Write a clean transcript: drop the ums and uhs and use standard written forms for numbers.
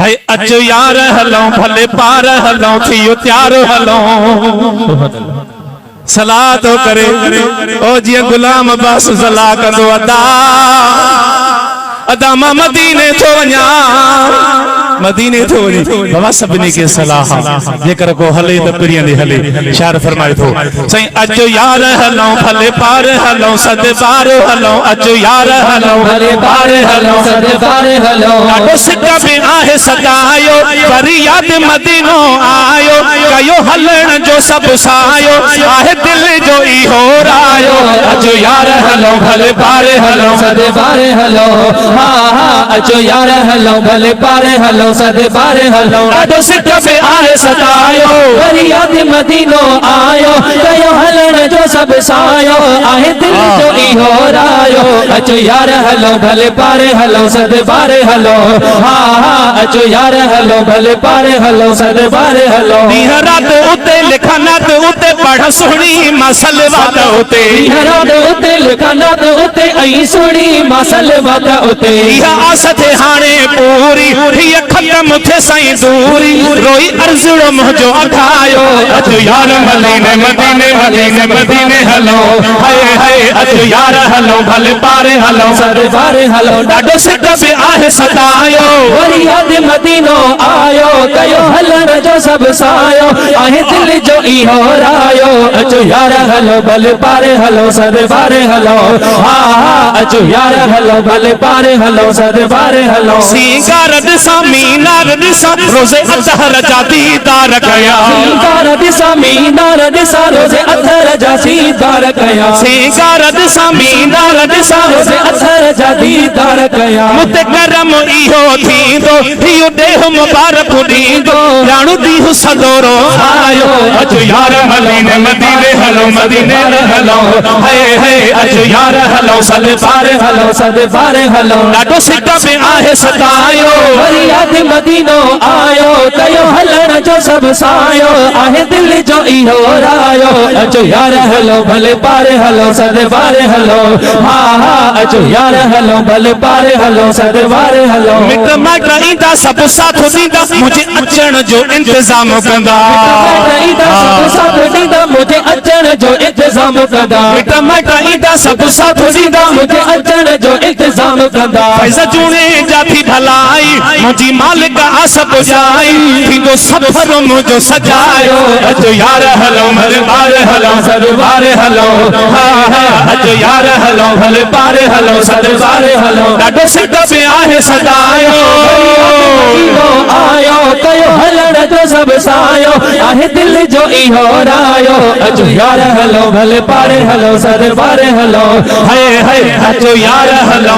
है अचो यार हलों भले पार हलों थियो त्यार हलों सलाह तो करे ओ जी गुलाम अब्बास सलाह कंदो अदा अदा मां मदीने तो वञा मदीने तो वञी बाबा सभिनी के सलाह जेकर को हले तो पिरियंदे हले शार फरमाए थो सही अचो यार हलों भले पार हलों सद पार हलों अचो यार हलों भले पार हलों सद पार हलों ॾाढो सिक में आहे सदायो पर याद मदीनो आयो कयो हलण जो सब सायो आहे दिल जो इहो रायो अचो यार हलों भले पार हलों सद पार हलों हां हां अचो यार हलों भले पार हलों सद पार हलों ॾाढो सिक में आहे सदायो पर याद मदीनो आयो कयो हलण जो सब सायो आहे दिल जो इहो रायो अचो यार हलों भले पार हलों सद पार हलों हां हां अचो यार हलों भले पार हलों सद पार हलों ॾींह रात उते लिखनत उते पढ़ सुणी मसल वात उते ॾींह रात उते लिखनत उते ऐं सुणी मसल वात उते इहा आस थे हाणे पूरी हीअ ख़त्म थे सही दूरी रोई अर्ज़ुड़ो मुझो अखायो अचो यार मदीने मदीने मदीने मदीने हलो हाय हाय अचो यार हलो भले पारे हलो सद पारे हलो ॾाढो सिक में आहे सदायो वरी याद मदीनो आयो कयो हलण जो सब सायो आहे दिल जो इहो रायो अचो यार हलो भले पारे हलो सद पारे हलो हां हां अचो यार हलो भले पारे हलो सद पारे हलो सिंगार दिसा मीनार दिसा रोज़े अज़हर जा दीदार कया सिंगार दिसा मीनार दिसा रोज़े अज़हर जा दीदार कया सिंगार दिसा मीनार दिसा रोज़े अज़हर जा दीदार कया मुते करम इहो थींदो इहो देह मुबारक ॾींदो राणू दीहु सदोरो आयो अचो यार मदीने मदीने हलो मदीने हलो हाय हाय अचो यार हलो सद पार हलो सद पार हलो ॾाढो सिक में आहे सदायो वरी याद मदीनो आयो कयो हलण जो सब सायो आहे दिल जो इहो रायो अचो यार हलो भले पारे हलो सद पारे हलो हां हां अचो यार हलो भले पारे हलो सद पारे हलो मिट माइट ईंदा सब साथ ॾींदा मुझे अचण जो इंतजाम कंदा ईंदा सब साथ ॾींदा मुझे अचण जो इंतजाम कंदा मिट माइट ईंदा सब साथ ॾींदा मुझे अचण जो इंतजाम कंदा पैसा जूने जाती भलाई मुझी मालिक आस बुझाई थींदो सफर मुझो सजायो अचो यार हलो भले पारे हलो सद पारे हलो हां हां अचो यार हलो भले पारे हलो सद पारे हलो ॾाढो सिक में आहे सदायो आयो कयो हलण जो सब सायो आहे दिल जो इहो रायो अचो यार हलो भले पारे हलो सद पारे हलो हाय हाय अचो यार हलो